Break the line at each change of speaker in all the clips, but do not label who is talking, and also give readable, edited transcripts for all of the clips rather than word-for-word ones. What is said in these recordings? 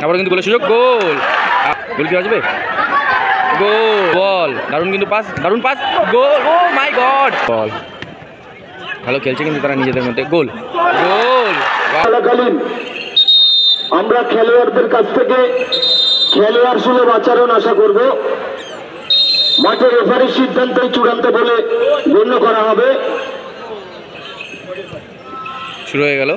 আবার কিন্তু গোলের সুযোগ, গোল। গোল কি আসবে? গোল, বল দারুণ, কিন্তু পাস, দারুণ পাস, গোল। ও মাই গড, বল। ভালো খেলছে কিন্তু তারা নিজেদের মধ্যে, গোল, গোল।
আমরা খেলোয়াড়দের কাছ থেকে খেলোয়াড় সুলভ আচরণ আশা করব। মাঠের রেফারির সিদ্ধান্তই চূড়ান্ত বলে গণ্য করা হবে।
শুরু হয়ে গেল।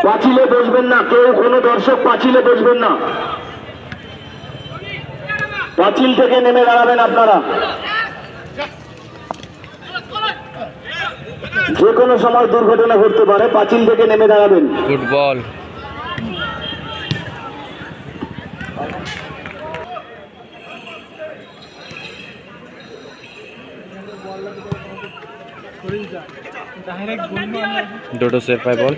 পাঁচিলে বসবেন না কেউ, কোনো দর্শক পাঁচিলে বসবেন না, পাঁচিল থেকে নেমে দাঁড়াবেন আপনারা। যে কোনো সময় দুর্ঘটনা ঘটতে পারে, পাঁচিল থেকে নেমে দাঁড়াবেন।
ফুটবল, ডোডো সেভ পায় বল।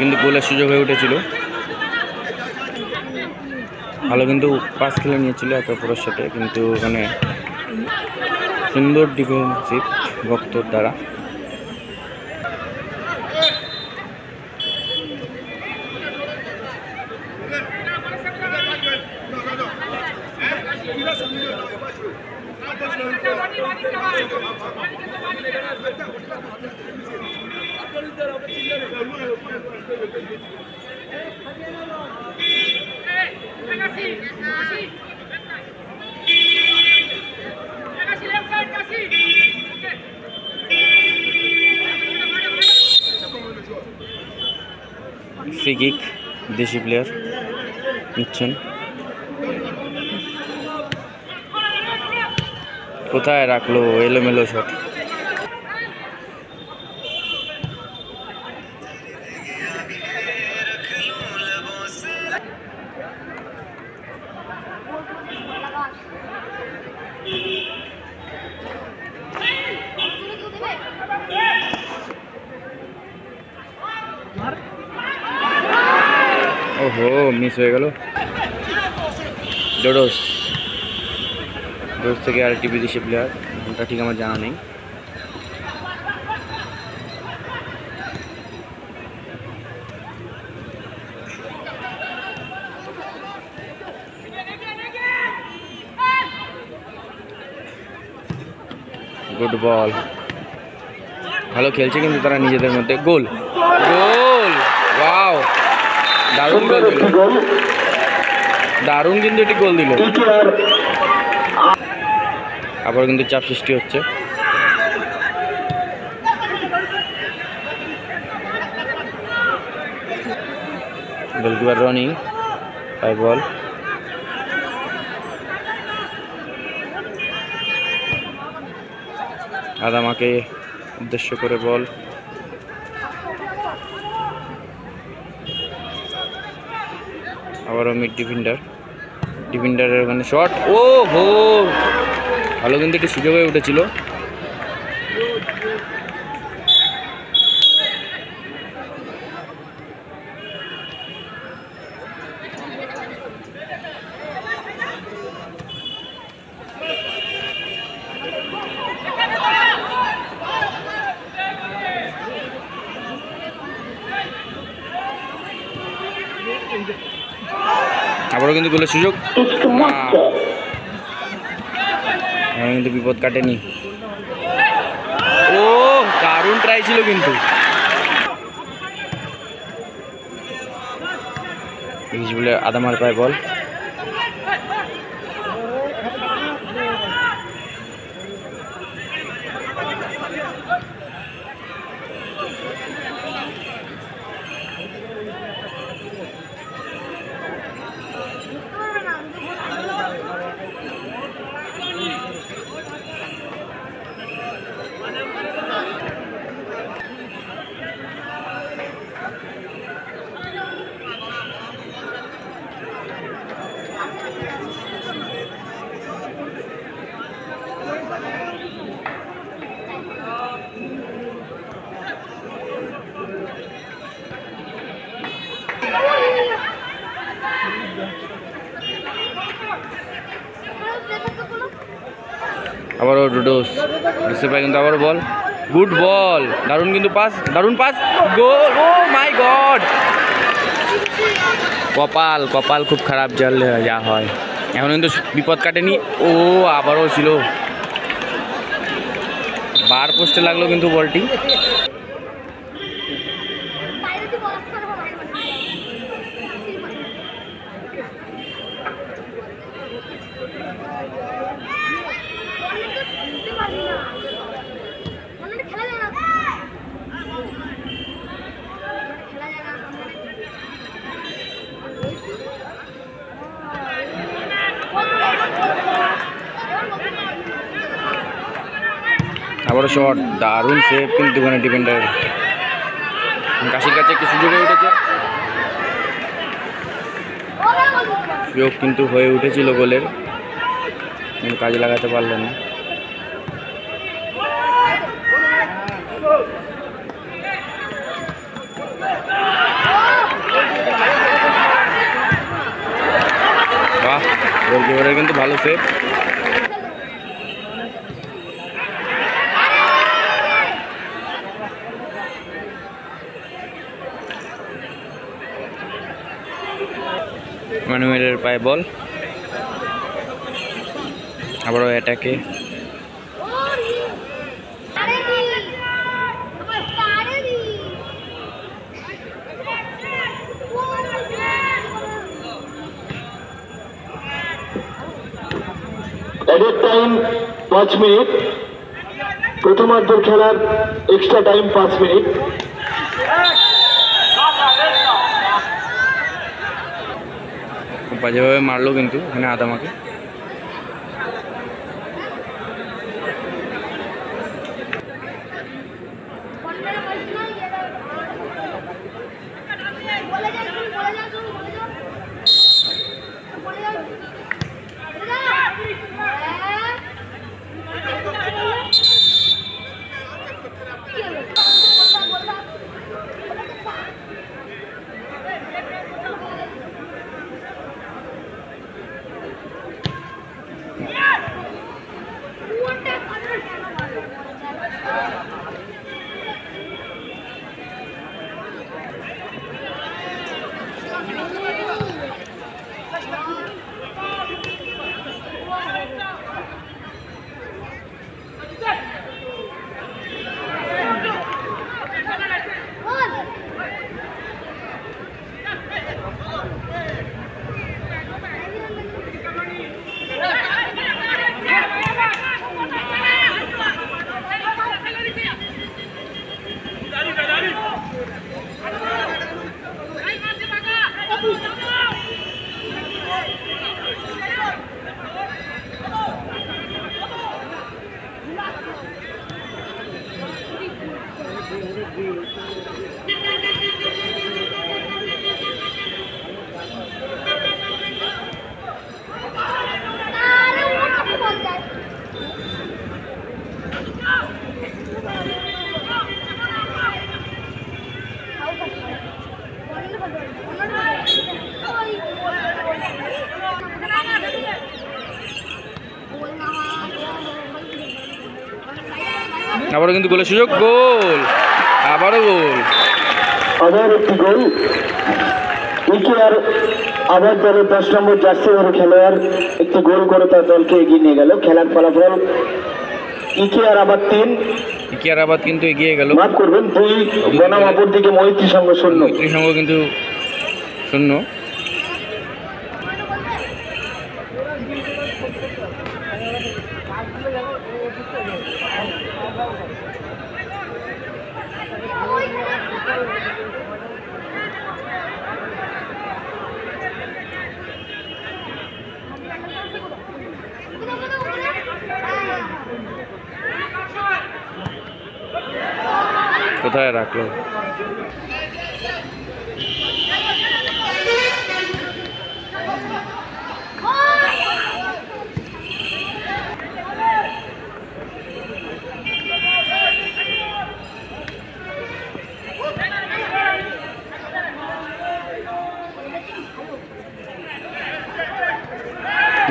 কিন্তু গোলের সুযোগ হয়ে উঠেছিল, ভালো কিন্তু পাস খেলে নিয়েছিল একে অপরের সাথে, কিন্তু ওখানে সুন্দর ডিফেন্সিভ ভক্তর দ্বারা। ফ্রি কিক দেশি প্লেয়ার নিচ্ছেন, কোথায় রাখলো, এলোমেলো শট। ওহো, মিস হয়ে গেল। ডোডোস থেকে আরেকটি বিদেশি প্লেয়ার, ওটা ঠিক আমার জানা নেই। গুড বল, ভালো খেলছে কিন্তু তারা নিজেদের মধ্যে, গোল, গোল। ওয়াও, দারুণ গোল দিল, দারুণ কিন্তু এটি গোল দিল। আবার কিন্তু চাপ সৃষ্টি হচ্ছে। গোলকিপার রনি পায় বল, আদামাকে উদ্দেশ্য করে বল, আবারও মিড ডিফেন্ডারের ওখানে শট। ও হো, ভালো কিন্তু একটি সুযোগ হয়ে উঠেছিল। আবারও কিন্তু গোলের সুযোগ, কিন্তু বিপদ কাটেনি। ও দারুণ ট্রাই ছিল কিন্তু, বলে আদামার পায় বল। আবারও ডুডোস বুঝতে পারে কিন্তু আবারও বল, গুড বল, দারুণ কিন্তু পাস, দারুণ পাস, গোল, ও মাই গড। কপাল কপাল খুব খারাপ জল যা হয়, এখন কিন্তু বিপদ কাটেনি। ও আবারও ছিল, বার পোস্টে লাগলো কিন্তু বলটি। আবারও শট, দারুণ সেভ কিন্তু ওখানে ডিফেন্ডার। কাশির কাছে একটু সুযোগ হয়ে উঠেছে, সুযোগ কিন্তু হয়ে উঠেছিল গোলের, কিন্তু কাজে লাগাতে পারলেন না। বাহ, গোলকিপারের কিন্তু ভালো সেভ। মানুয়েলের পায়ে বল, আবারও অ্যাটাকে।
এডেড টাইম 5 মিনিট, প্রথমার্ধের খেলার এক্সট্রা টাইম 5 মিনিট।
বাজেভাবে মারলো কিন্তু এখানে আদামাকে। আবারও কিন্তু গোলের সুযোগ, গোল, আবারও গোল,
আবার একটি গোল। ইকেআর আবার দলের 10 নম্বর জার্সি ধরে খেলোয়াড় একটি গোল করে তার দলকে এগিয়ে নিয়ে গেল। খেলার ফলাফল ইকেআর আবার 3,
ইকেআর আবার কিন্তু এগিয়ে গেল।
মাফ করবেন 2, বনাম অপরদিকে মৈত্রী সংঘ 0।
মৈত্রী সংঘ কিন্তু 0। কোথায় রাখলো?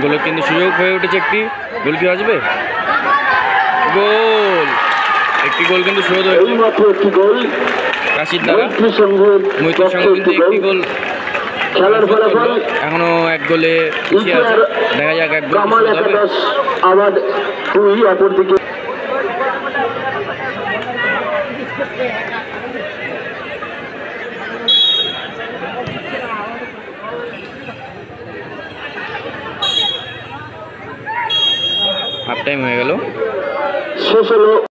গোলের কিন্তু সুযোগ হয়ে উঠেছে একটি। গোল কি আসবে? গোল! একটি গোল কিন্তু শোধ হয়েছে
এইমাত্র একটি গোল
কাশির দ্বারা।
মৈত্রী সংঘের
মৈত্রীর সঙ্গে কিন্তু একটি গোল
খেলার ফলাফল
এখনো এক গোলে পিছিয়ে আছে। দেখা যাক এক গোল
কামাল
শোধ হবে।
একাদশ আবার 2 অপরদিকে
হাফ টাইম হয়ে গেল।
শেষ হলো